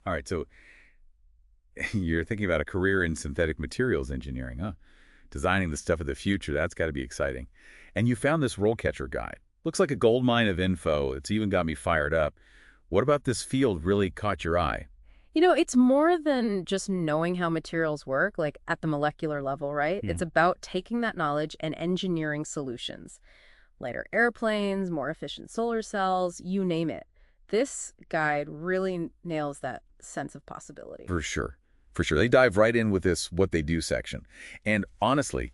All right, so you're thinking about a career in synthetic materials engineering, huh? Designing the stuff of the future, that's got to be exciting. And you found this RoleCatcher guide. Looks like a gold mine of info. It's even got me fired up. What about this field really caught your eye? It's more than just knowing how materials work, like at the molecular level, right? Yeah. It's about taking that knowledge and engineering solutions. Lighter airplanes, more efficient solar cells, you name it. This guide really nails that sense of possibility. For sure. For sure. They dive right in with this what they do section. And honestly,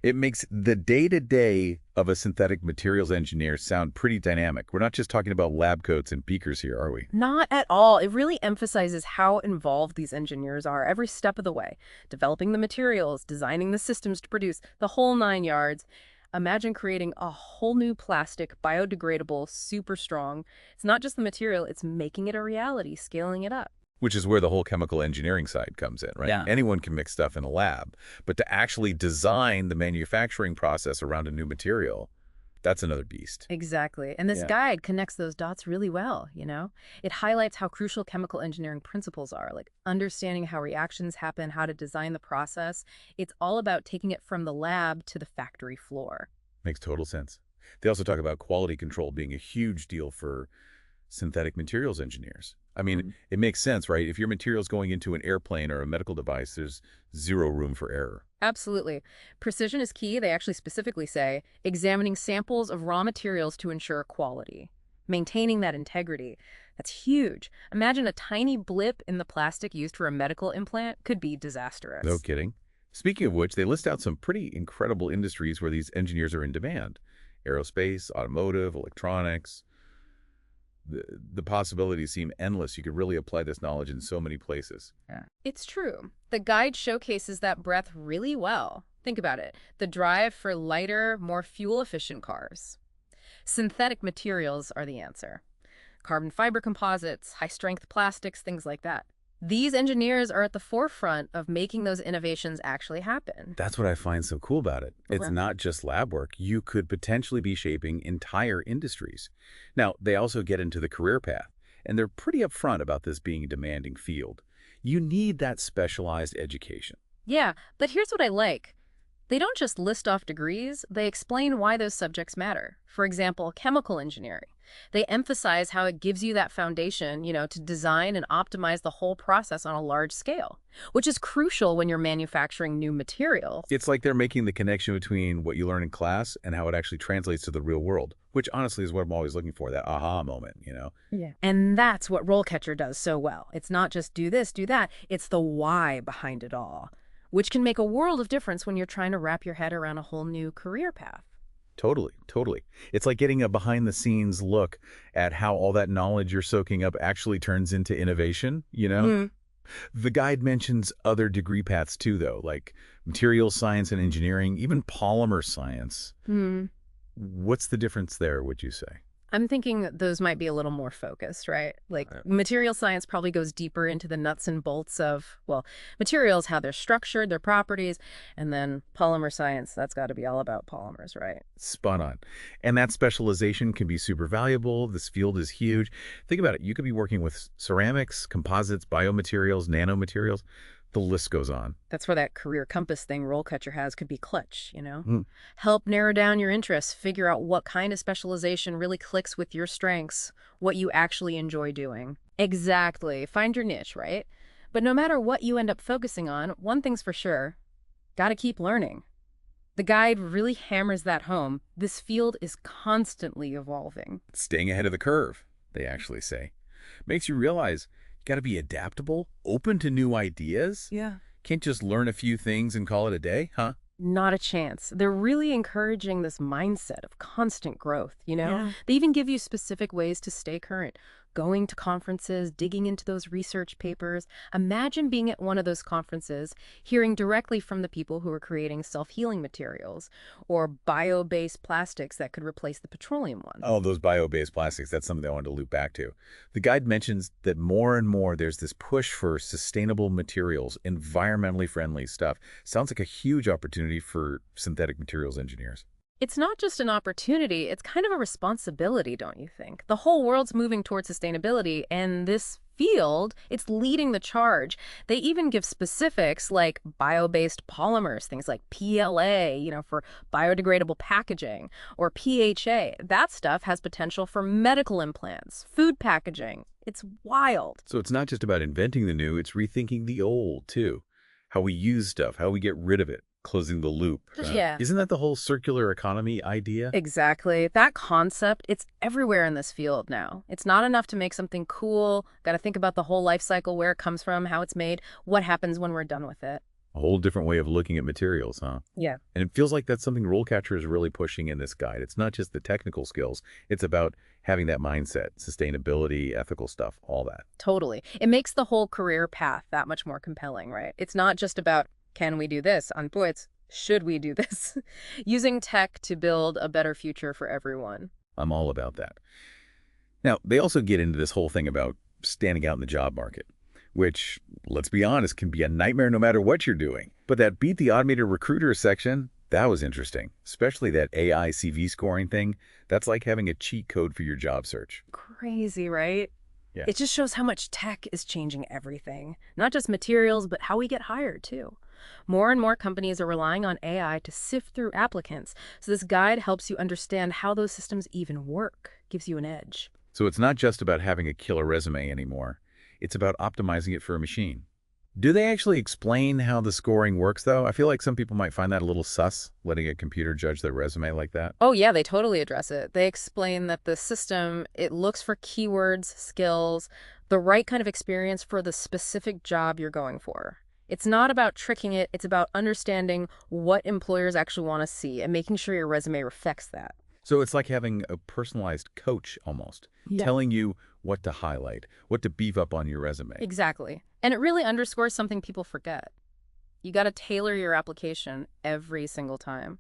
it makes the day-to-day of a synthetic materials engineer sound pretty dynamic. We're not just talking about lab coats and beakers here, are we? Not at all. It really emphasizes how involved these engineers are every step of the way, developing the materials, designing the systems to produce the whole 9 yards. Imagine creating a whole new plastic, biodegradable, super strong. It's not just the material, it's making it a reality, scaling it up. Which is where the whole chemical engineering side comes in, right? Yeah. Anyone can mix stuff in a lab, but to actually design the manufacturing process around a new material, that's another beast. Exactly. And this Yeah. guide connects those dots really well. It highlights how crucial chemical engineering principles are, like understanding how reactions happen, how to design the process. It's all about taking it from the lab to the factory floor. Makes total sense. They also talk about quality control being a huge deal for synthetic materials engineers. I mean, Mhm. it makes sense, right? If your material's going into an airplane or a medical device, there's zero room for error. Absolutely. Precision is key. They actually specifically say examining samples of raw materials to ensure quality, maintaining that integrity. That's huge. Imagine a tiny blip in the plastic used for a medical implant could be No disastrous. kidding. Speaking of which, they list out some pretty incredible industries where these engineers are in demand. Aerospace, automotive, electronics. The possibilities seem endless. You could really apply this knowledge in so many places. Yeah. It's true. The guide showcases that breadth really well. Think about it. The drive for lighter, more fuel-efficient cars. Synthetic materials are the answer. Carbon fiber composites, high-strength plastics, things like that. These engineers are at the forefront of making those innovations actually happen. That's what I find so cool about it. It's Right. not just lab work. You could potentially be shaping entire industries. Now, they also get into the career path, and they're pretty upfront about this being a demanding field. You need that specialized education. Yeah, but here's what I like. They don't just list off degrees, they explain why those subjects matter. For example, chemical engineering. They emphasize how it gives you that foundation, to design and optimize the whole process on a large scale, which is crucial when you're manufacturing new materials. It's like they're making the connection between what you learn in class and how it actually translates to the real world, which honestly is what I'm always looking for, that aha moment. Yeah. And that's what RoleCatcher does so well. It's not just do this, do that, it's the why behind it all, which can make a world of difference when you're trying to wrap your head around a whole new career path. Totally, totally. It's like getting a behind-the-scenes look at how all that knowledge you're soaking up actually turns into innovation. Mm. The guide mentions other degree paths too, though, like materials science and engineering, even polymer science. Hmm. What's the difference there, would you say? I'm thinking those might be a little more focused, right? Like material science probably goes deeper into the nuts and bolts of, well, materials, how they're structured, their properties, and then polymer science, that's got to be all about polymers, right? Spot on. And that specialization can be super valuable. This field is huge. Think about it. You could be working with ceramics, composites, biomaterials, nanomaterials. The list goes on. That's where that career compass thing RoleCatcher has could be clutch. Hmm. Help narrow down your interests, figure out what kind of specialization really clicks with your strengths, what you actually enjoy doing. Exactly. Find your niche, right? But no matter what you end up focusing on, one thing's for sure, gotta keep learning. The guide really hammers that home. This field is constantly evolving. Staying ahead of the curve, they actually say. Makes you realize you got to be adaptable, open to new ideas. Yeah. Can't just learn a few things and call it a day, huh? Not a chance. They're really encouraging this mindset of constant growth. Yeah. They even give you specific ways to stay current. Going to conferences, digging into those research papers. Imagine being at one of those conferences, hearing directly from the people who are creating self-healing materials or bio-based plastics that could replace the petroleum ones. Oh, those bio-based plastics, that's something I wanted to loop back to. The guide mentions that more and more there's this push for sustainable materials, environmentally friendly stuff. Sounds like a huge opportunity for synthetic materials engineers. It's not just an opportunity, it's kind of a responsibility, don't you think? The whole world's moving towards sustainability, and this field, it's leading the charge. They even give specifics like bio-based polymers, things like PLA, for biodegradable packaging, or PHA. That stuff has potential for medical implants, food packaging. It's wild. So it's not just about inventing the new, it's rethinking the old, too. How we use stuff, how we get rid of it, closing the loop. Yeah. Isn't that the whole circular economy idea? Exactly. That concept, it's everywhere in this field now. It's not enough to make something cool. Got to think about the whole life cycle, where it comes from, how it's made, what happens when we're done with it. A whole different way of looking at materials, huh? Yeah. And it feels like that's something RoleCatcher is really pushing in this guide. It's not just the technical skills. It's about having that mindset, sustainability, ethical stuff, all that. Totally. It makes the whole career path that much more compelling, right? It's not just about, can we do this? It's, should we do this? Using tech to build a better future for everyone. I'm all about that. Now, they also get into this whole thing about standing out in the job market, which, let's be honest, can be a nightmare no matter what you're doing. But that Beat the Automated Recruiter section, that was interesting, especially that AI CV scoring thing. That's like having a cheat code for your job search. Crazy, right? Yeah. It just shows how much tech is changing everything. Not just materials, but how we get hired, too. More and more companies are relying on AI to sift through applicants. So this guide helps you understand how those systems even work, gives you an edge. So it's not just about having a killer resume anymore. It's about optimizing it for a machine. Do they actually explain how the scoring works, though? I feel like some people might find that a little sus, letting a computer judge their resume like that. Oh, yeah, they totally address it. They explain that the system, it looks for keywords, skills, the right kind of experience for the specific job you're going for. It's not about tricking it. It's about understanding what employers actually want to see and making sure your resume reflects that. So it's like having a personalized coach almost, telling you what to highlight, what to beef up on your resume. Exactly. And it really underscores something people forget. You got to tailor your application every single time.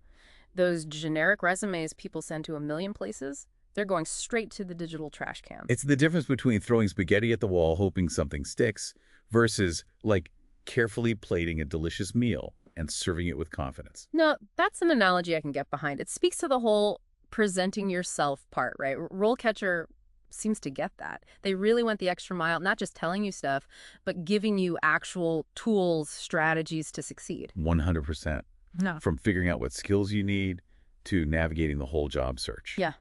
Those generic resumes people send to a million places, they're going straight to the digital trash can. It's the difference between throwing spaghetti at the wall hoping something sticks versus, like, carefully plating a delicious meal and serving it with confidence. No, that's an analogy I can get behind. It speaks to the whole presenting yourself part, right? RoleCatcher seems to get that. They really went the extra mile, not just telling you stuff, but giving you actual tools, strategies to succeed. 100%. No. From figuring out what skills you need to navigating the whole job search. Yeah.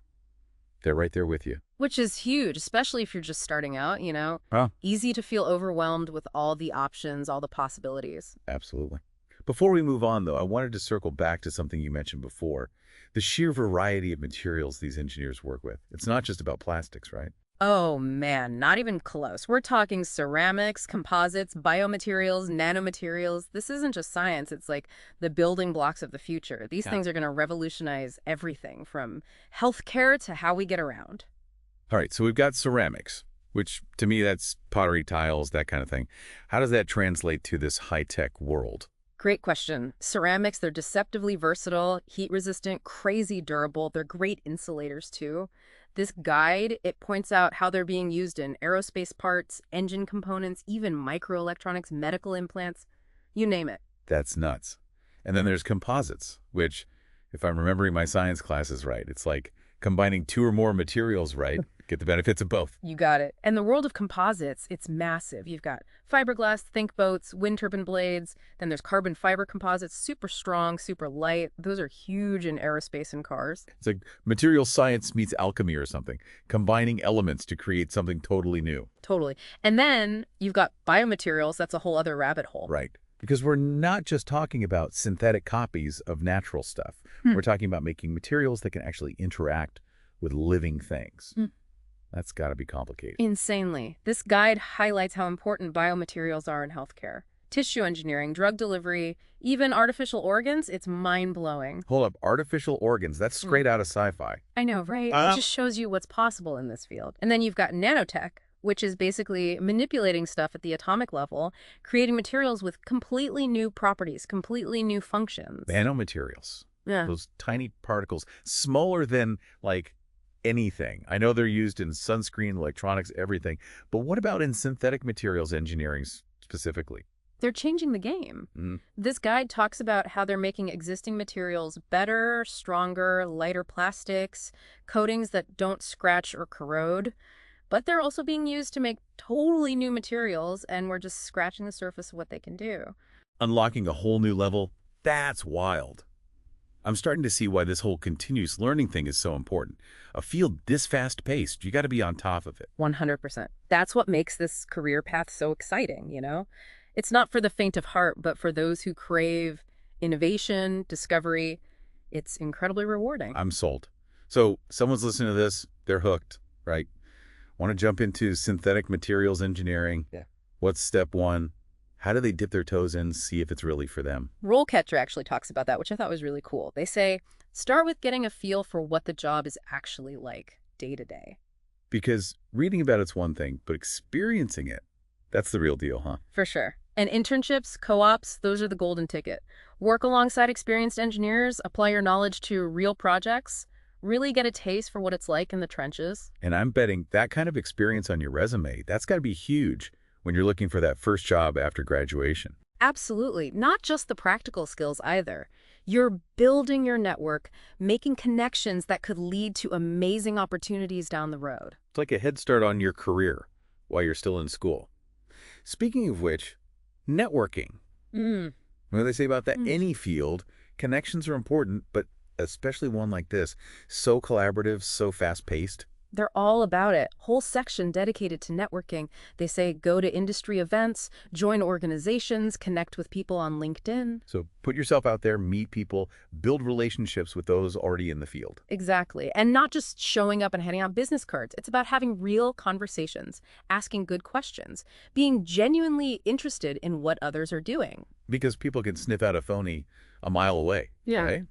They're right there with you. Which is huge, especially if you're just starting out, Oh, Easy to feel overwhelmed with all the options, all the possibilities. absolutely. Before we move on, though, I wanted to circle back to something you mentioned before. The sheer variety of materials these engineers work with. It's not just about plastics, right? Oh man, not even close. We're talking ceramics, composites, biomaterials, nanomaterials. This isn't just science. It's like the building blocks of the future. These things are going to revolutionize everything from healthcare to how we get around. All right, so we've got ceramics, which to me, that's pottery, tiles, that kind of thing. How does that translate to this high-tech world? Great question. Ceramics, they're deceptively versatile, heat-resistant, crazy durable. They're great insulators, too. This guide, it points out how they're being used in aerospace parts, engine components, even microelectronics, medical implants, you name it. That's nuts. And then there's composites, which, if I'm remembering my science classes right, it's like combining two or more materials right, get the benefits of both. You got it. And the world of composites, it's massive. You've got fiberglass, think boats, wind turbine blades. Then there's carbon fiber composites, super strong, super light. Those are huge in aerospace and cars. It's like material science meets alchemy or something, combining elements to create something totally new. Totally. And then you've got biomaterials. That's a whole other rabbit hole. Right. Because we're not just talking about synthetic copies of natural stuff. We're talking about making materials that can actually interact with living things. That's got to be complicated. Insanely. This guide highlights how important biomaterials are in healthcare. Tissue engineering, drug delivery, even artificial organs, it's mind-blowing. Hold up, artificial organs, that's straight out of sci-fi. I know, right? It just shows you what's possible in this field. And then you've got nanotech, which is basically manipulating stuff at the atomic level, creating materials with completely new properties, completely new functions. Nanomaterials. Yeah. Those tiny particles, smaller than, like, anything. I know they're used in sunscreen, electronics, everything. But what about in synthetic materials engineering specifically? They're changing the game. This guide talks about how they're making existing materials better, stronger, lighter plastics, coatings that don't scratch or corrode. but they're also being used to make totally new materials, and we're just scratching the surface of what they can do. Unlocking a whole new level, that's wild. I'm starting to see why this whole continuous learning thing is so important. A field this fast-paced, you got to be on top of it. 100%. That's what makes this career path so exciting, you know? It's not for the faint of heart, but for those who crave innovation, discovery, it's incredibly rewarding. I'm sold. So someone's listening to this, they're hooked, right? Want to jump into synthetic materials engineering? Yeah. What's step one? How do they dip their toes in, see if it's really for them? RoleCatcher actually talks about that, which I thought was really cool. They say, start with getting a feel for what the job is actually like day to day. Because reading about it's one thing, but experiencing it, that's the real deal, huh? For sure. And internships, co-ops, those are the golden ticket. Work alongside experienced engineers, apply your knowledge to real projects, really get a taste for what it's like in the trenches. And I'm betting that kind of experience on your resume, that's got to be huge when you're looking for that first job after graduation. Absolutely. Not just the practical skills either. You're building your network, making connections that could lead to amazing opportunities down the road. It's like a head start on your career while you're still in school. Speaking of which, networking. Mm. What do they say about that? Any field, connections are important, but especially one like this, so collaborative, so fast-paced. They're all about it. Whole section dedicated to networking. They say go to industry events, join organizations, connect with people on LinkedIn. So put yourself out there, meet people, build relationships with those already in the field. Exactly. And not just showing up and handing out business cards. It's about having real conversations, asking good questions, being genuinely interested in what others are doing. Because people can sniff out a phony a mile away. Yeah. Right?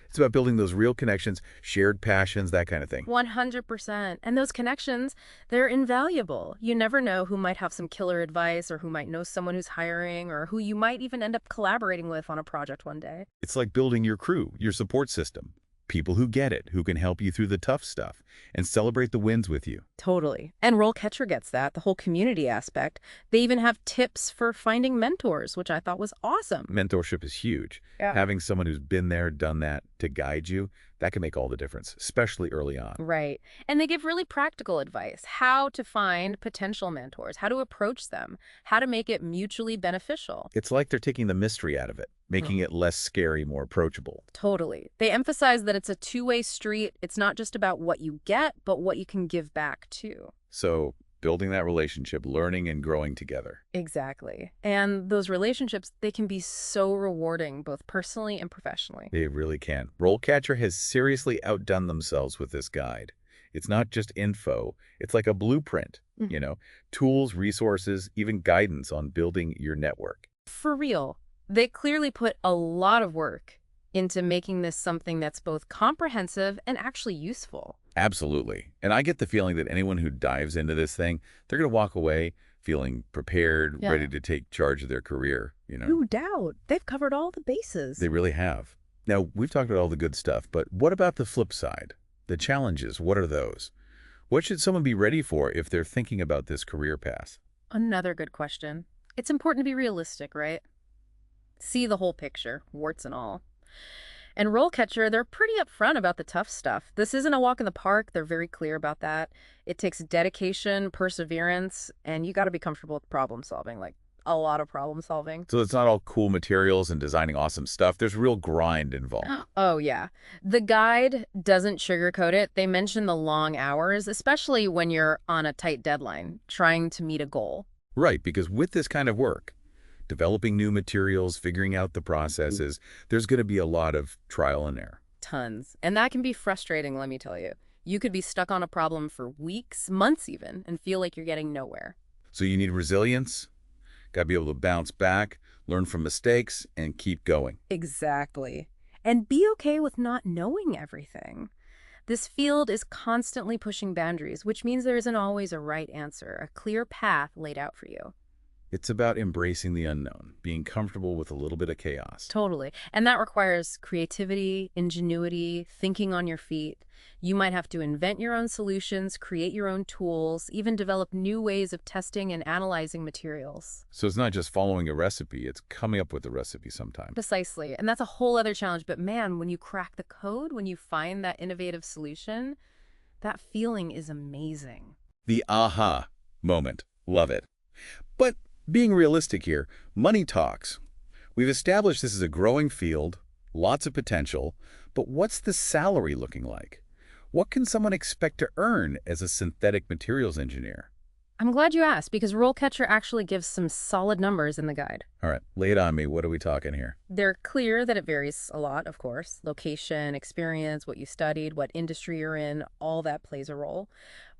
It's about building those real connections, shared passions, that kind of thing. 100%. And those connections, they're invaluable. You never know who might have some killer advice or who might know someone who's hiring or who you might even end up collaborating with on a project one day. It's like building your crew, your support system. People who get it, who can help you through the tough stuff and celebrate the wins with you. Totally. And RoleCatcher gets that, the whole community aspect. They even have tips for finding mentors, which I thought was awesome. Mentorship is huge. Yeah. Having someone who's been there, done that to guide you, that can make all the difference, especially early on. Right. And they give really practical advice, how to find potential mentors, how to approach them, how to make it mutually beneficial. It's like they're taking the mystery out of it, making it less scary, more approachable. Totally. They emphasize that it's a two-way street. It's not just about what you get, but what you can give back too. So building that relationship, learning and growing together. Exactly. And those relationships, they can be so rewarding, both personally and professionally. They really can. RoleCatcher has seriously outdone themselves with this guide. It's not just info. It's like a blueprint, tools, resources, even guidance on building your network. For real. They clearly put a lot of work into making this something that's both comprehensive and actually useful. Absolutely. And I get the feeling that anyone who dives into this thing, they're going to walk away feeling prepared, Yeah. ready to take charge of their career, No doubt. They've covered all the bases. They really have. Now, we've talked about all the good stuff, but what about the flip side? The challenges, what are those? What should someone be ready for if they're thinking about this career path? Another good question. It's important to be realistic, right? See the whole picture, warts and all. And RoleCatcher, they're pretty upfront about the tough stuff. This isn't a walk in the park. They're very clear about that. It takes dedication, perseverance, and you got to be comfortable with problem solving, like a lot of problem solving. So it's not all cool materials and designing awesome stuff. There's real grind involved. Oh, yeah. The guide doesn't sugarcoat it. They mention the long hours, especially when you're on a tight deadline, trying to meet a goal. Right, because with this kind of work, developing new materials, figuring out the processes, there's going to be a lot of trial and error. Tons. And that can be frustrating, let me tell you. You could be stuck on a problem for weeks, months even, and feel like you're getting nowhere. So you need resilience, got to be able to bounce back, learn from mistakes, and keep going. Exactly. And be okay with not knowing everything. This field is constantly pushing boundaries, which means there isn't always a right answer, a clear path laid out for you. It's about embracing the unknown, being comfortable with a little bit of chaos. Totally. And that requires creativity, ingenuity, thinking on your feet. You might have to invent your own solutions, create your own tools, even develop new ways of testing and analyzing materials. So it's not just following a recipe, it's coming up with the recipe sometimes. Precisely. And that's a whole other challenge. But man, when you crack the code, when you find that innovative solution, that feeling is amazing. The aha moment. Love it. But being realistic here, money talks. We've established this is a growing field, lots of potential, but what's the salary looking like? What can someone expect to earn as a synthetic materials engineer? I'm glad you asked because RoleCatcher actually gives some solid numbers in the guide. All right, lay it on me. What are we talking here? They're clear that it varies a lot, of course. Location, experience, what you studied, what industry you're in, all that plays a role.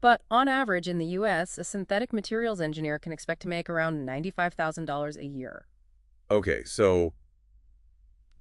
But on average in the US, a synthetic materials engineer can expect to make around $95,000 a year. Okay, so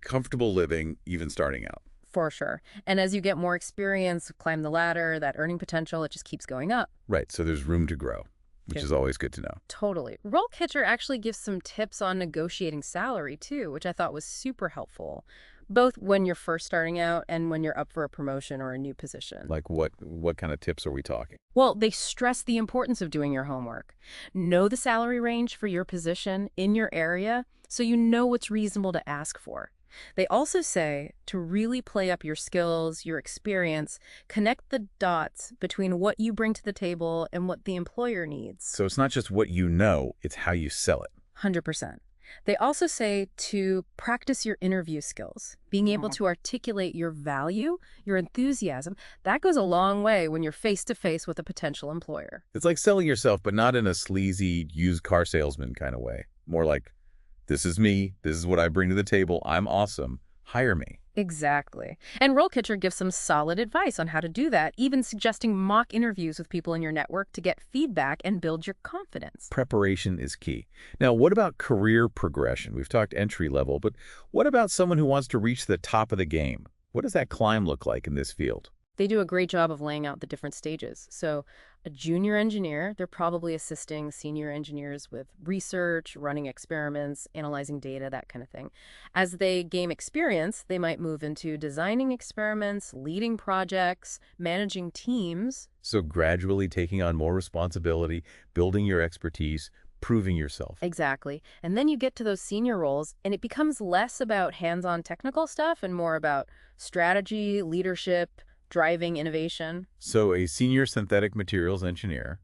comfortable living, even starting out. For sure. And as you get more experience, climb the ladder, that earning potential, it just keeps going up. Right, so there's room to grow, which Yeah. is always good to know. Totally. RoleCatcher actually gives some tips on negotiating salary too, which I thought was super helpful, both when you're first starting out and when you're up for a promotion or a new position. Like what kind of tips are we talking? Well, they stress the importance of doing your homework. Know the salary range for your position in your area so you know what's reasonable to ask for. They also say to really play up your skills, your experience, connect the dots between what you bring to the table and what the employer needs. So it's not just what you know, it's how you sell it. 100%. They also say to practice your interview skills, being able to articulate your value, your enthusiasm. That goes a long way when you're face to face with a potential employer. It's like selling yourself, but not in a sleazy used car salesman kind of way. More like, this is me, this is what I bring to the table, I'm awesome, hire me. Exactly. And RoleCatcher gives some solid advice on how to do that, even suggesting mock interviews with people in your network to get feedback and build your confidence. Preparation is key. Now, what about career progression? We've talked entry level, but what about someone who wants to reach the top of the game? What does that climb look like in this field? They do a great job of laying out the different stages. So a junior engineer, they're probably assisting senior engineers with research, running experiments, analyzing data, that kind of thing. As they gain experience, they might move into designing experiments, leading projects, managing teams. So gradually taking on more responsibility, building your expertise, proving yourself. Exactly. And then you get to those senior roles, and it becomes less about hands-on technical stuff and more about strategy, leadership, driving innovation. So a senior synthetic materials engineer,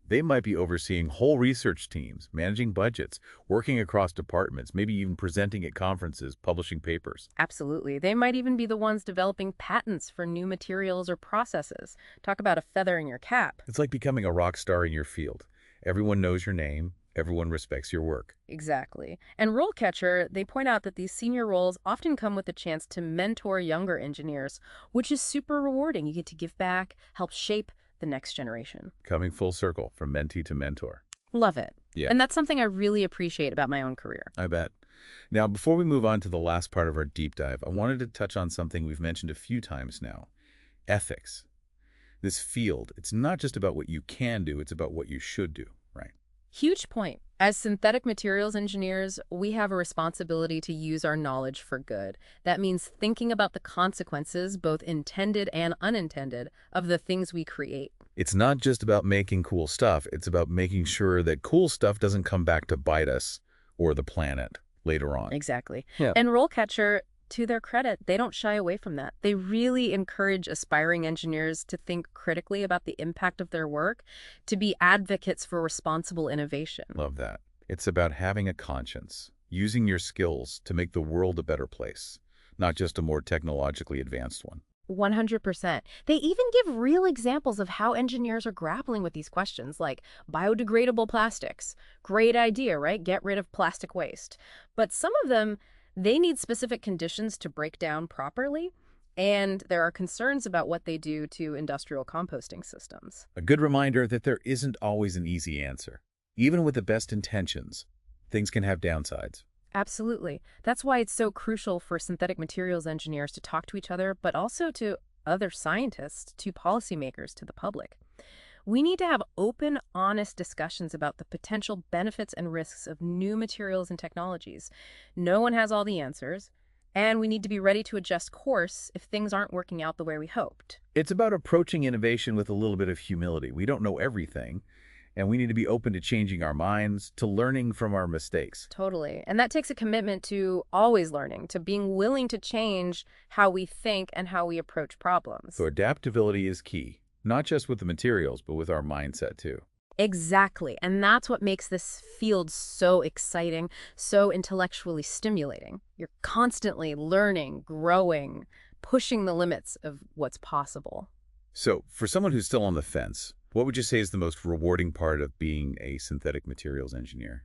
they might be overseeing whole research teams, managing budgets, working across departments, maybe even presenting at conferences, publishing papers. Absolutely. They might even be the ones developing patents for new materials or processes. Talk about a feather in your cap. It's like becoming a rock star in your field. Everyone knows your name, everyone respects your work. Exactly. And RoleCatcher, they point out that these senior roles often come with a chance to mentor younger engineers, which is super rewarding. You get to give back, help shape the next generation. Coming full circle from mentee to mentor. Love it. Yeah. And that's something I really appreciate about my own career. I bet. Now, before we move on to the last part of our deep dive, I wanted to touch on something we've mentioned a few times now. Ethics. This field, it's not just about what you can do, it's about what you should do, right? Huge point. As synthetic materials engineers, we have a responsibility to use our knowledge for good. That means thinking about the consequences, both intended and unintended, of the things we create. It's not just about making cool stuff, it's about making sure that cool stuff doesn't come back to bite us or the planet later on. Exactly. Yeah. And RoleCatcher, to their credit, they don't shy away from that. They really encourage aspiring engineers to think critically about the impact of their work, to be advocates for responsible innovation. Love that. It's about having a conscience, using your skills to make the world a better place, not just a more technologically advanced one. 100%. They even give real examples of how engineers are grappling with these questions, like biodegradable plastics. Great idea, right? Get rid of plastic waste. But some of them, they need specific conditions to break down properly, and there are concerns about what they do to industrial composting systems. A good reminder that there isn't always an easy answer. Even with the best intentions, things can have downsides. Absolutely. That's why it's so crucial for synthetic materials engineers to talk to each other, but also to other scientists, to policymakers, to the public. We need to have open, honest discussions about the potential benefits and risks of new materials and technologies. No one has all the answers, and we need to be ready to adjust course if things aren't working out the way we hoped. It's about approaching innovation with a little bit of humility. We don't know everything, and we need to be open to changing our minds, to learning from our mistakes. Totally. And that takes a commitment to always learning, to being willing to change how we think and how we approach problems. So adaptability is key. Not just with the materials, but with our mindset too. Exactly. And that's what makes this field so exciting, so intellectually stimulating. You're constantly learning, growing, pushing the limits of what's possible. So, for someone who's still on the fence, what would you say is the most rewarding part of being a synthetic materials engineer?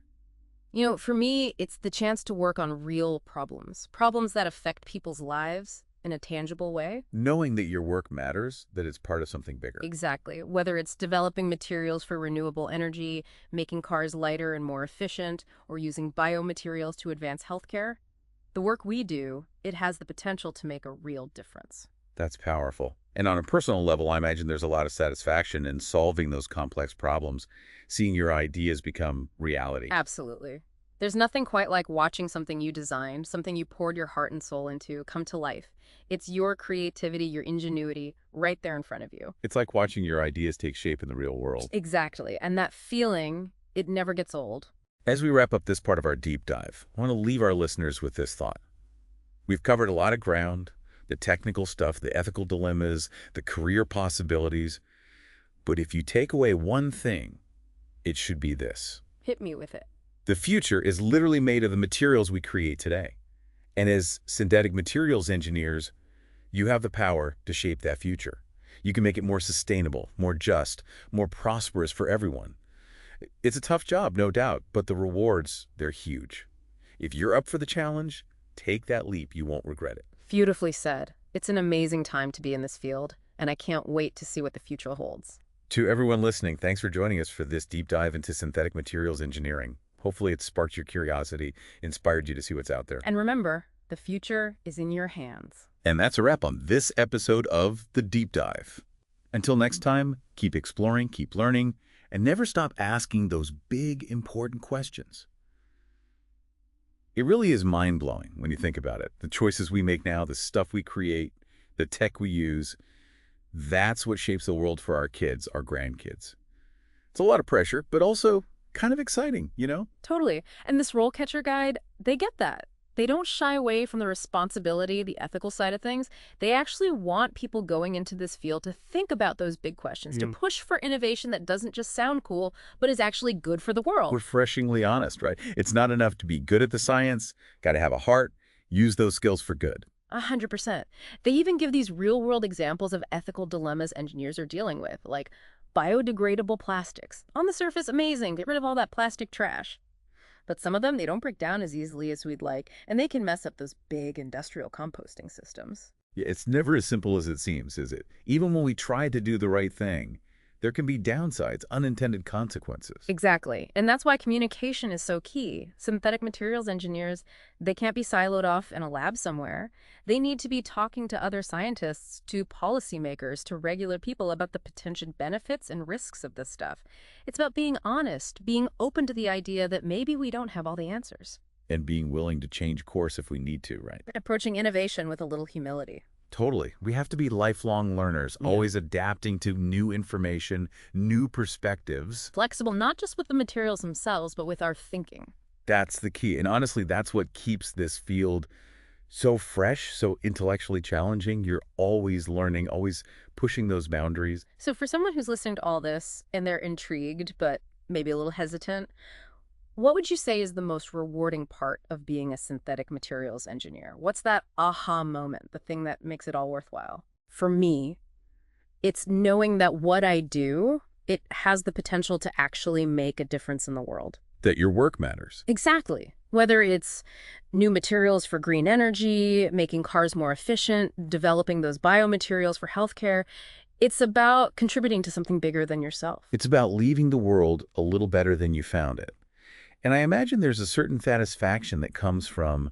For me, it's the chance to work on real problems, problems that affect people's lives in a tangible way. Knowing that your work matters, that it's part of something bigger. Exactly. Whether it's developing materials for renewable energy, making cars lighter and more efficient, or using biomaterials to advance healthcare, the work we do, it has the potential to make a real difference. That's powerful. And on a personal level, I imagine there's a lot of satisfaction in solving those complex problems, seeing your ideas become reality. Absolutely. There's nothing quite like watching something you designed, something you poured your heart and soul into, come to life. It's your creativity, your ingenuity, right there in front of you. It's like watching your ideas take shape in the real world. Exactly. And that feeling, it never gets old. As we wrap up this part of our deep dive, I want to leave our listeners with this thought. We've covered a lot of ground, the technical stuff, the ethical dilemmas, the career possibilities. But if you take away one thing, it should be this. Hit me with it. The future is literally made of the materials we create today. And as synthetic materials engineers, you have the power to shape that future. You can make it more sustainable, more just, more prosperous for everyone. It's a tough job, no doubt, but the rewards, they're huge. If you're up for the challenge, take that leap. You won't regret it. Beautifully said. It's an amazing time to be in this field, and I can't wait to see what the future holds. To everyone listening, thanks for joining us for this deep dive into synthetic materials engineering. Hopefully it sparked your curiosity, inspired you to see what's out there. And remember, the future is in your hands. And that's a wrap on this episode of The Deep Dive. Until next time, keep exploring, keep learning, and never stop asking those big, important questions. It really is mind-blowing when you think about it. The choices we make now, the stuff we create, the tech we use, that's what shapes the world for our kids, our grandkids. It's a lot of pressure, but also kind of exciting, you know? Totally. And this RoleCatcher guide, they get that. They don't shy away from the responsibility, the ethical side of things. They actually want people going into this field to think about those big questions, to push for innovation that doesn't just sound cool, but is actually good for the world. Refreshingly honest, right? It's not enough to be good at the science. Got to have a heart. Use those skills for good. 100%. They even give these real-world examples of ethical dilemmas engineers are dealing with, like biodegradable plastics. On the surface, amazing. Get rid of all that plastic trash. But some of them, they don't break down as easily as we'd like, and they can mess up those big industrial composting systems. Yeah, it's never as simple as it seems, is it? Even when we try to do the right thing, there can be downsides, unintended consequences. Exactly. And that's why communication is so key. Synthetic materials engineers, they can't be siloed off in a lab somewhere. They need to be talking to other scientists, to policymakers, to regular people about the potential benefits and risks of this stuff. It's about being honest, being open to the idea that maybe we don't have all the answers. And being willing to change course if we need to, right? Approaching innovation with a little humility. Totally. We have to be lifelong learners, always adapting to new information, new perspectives. Flexible not just with the materials themselves, but with our thinking. That's the key. And honestly, that's what keeps this field so fresh, so intellectually challenging. You're always learning, always pushing those boundaries. So for someone who's listening to all this and they're intrigued, but maybe a little hesitant, what would you say is the most rewarding part of being a synthetic materials engineer? What's that aha moment, the thing that makes it all worthwhile? For me, it's knowing that what I do, it has the potential to actually make a difference in the world. That your work matters. Exactly. Whether it's new materials for green energy, making cars more efficient, developing those biomaterials for healthcare, it's about contributing to something bigger than yourself. It's about leaving the world a little better than you found it. And I imagine there's a certain satisfaction that comes from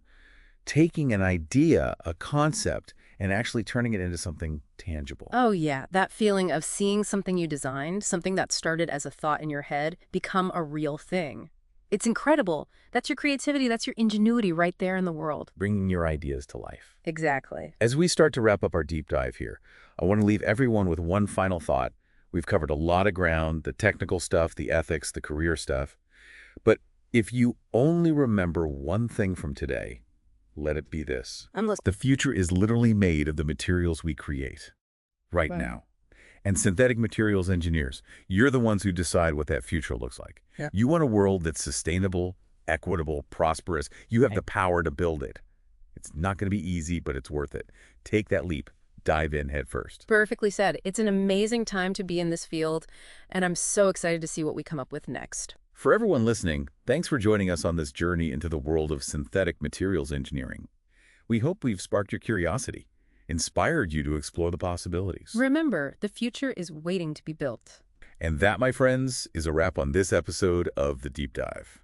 taking an idea, a concept, and actually turning it into something tangible. Oh yeah, that feeling of seeing something you designed, something that started as a thought in your head, become a real thing. It's incredible. That's your creativity, that's your ingenuity right there in the world. Bringing your ideas to life. Exactly. As we start to wrap up our deep dive here, I want to leave everyone with one final thought. We've covered a lot of ground, the technical stuff, the ethics, the career stuff. But if you only remember one thing from today, let it be this. I'm listening. The future is literally made of the materials we create right now. And synthetic materials engineers, you're the ones who decide what that future looks like. Yeah. You want a world that's sustainable, equitable, prosperous. You have the power to build it. It's not going to be easy, but it's worth it. Take that leap. Dive in head first. Perfectly said. It's an amazing time to be in this field, and I'm so excited to see what we come up with next. For everyone listening, thanks for joining us on this journey into the world of synthetic materials engineering. We hope we've sparked your curiosity, inspired you to explore the possibilities. Remember, the future is waiting to be built. And that, my friends, is a wrap on this episode of The Deep Dive.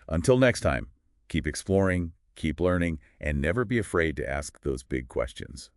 Until next time, keep exploring, keep learning, and never be afraid to ask those big questions.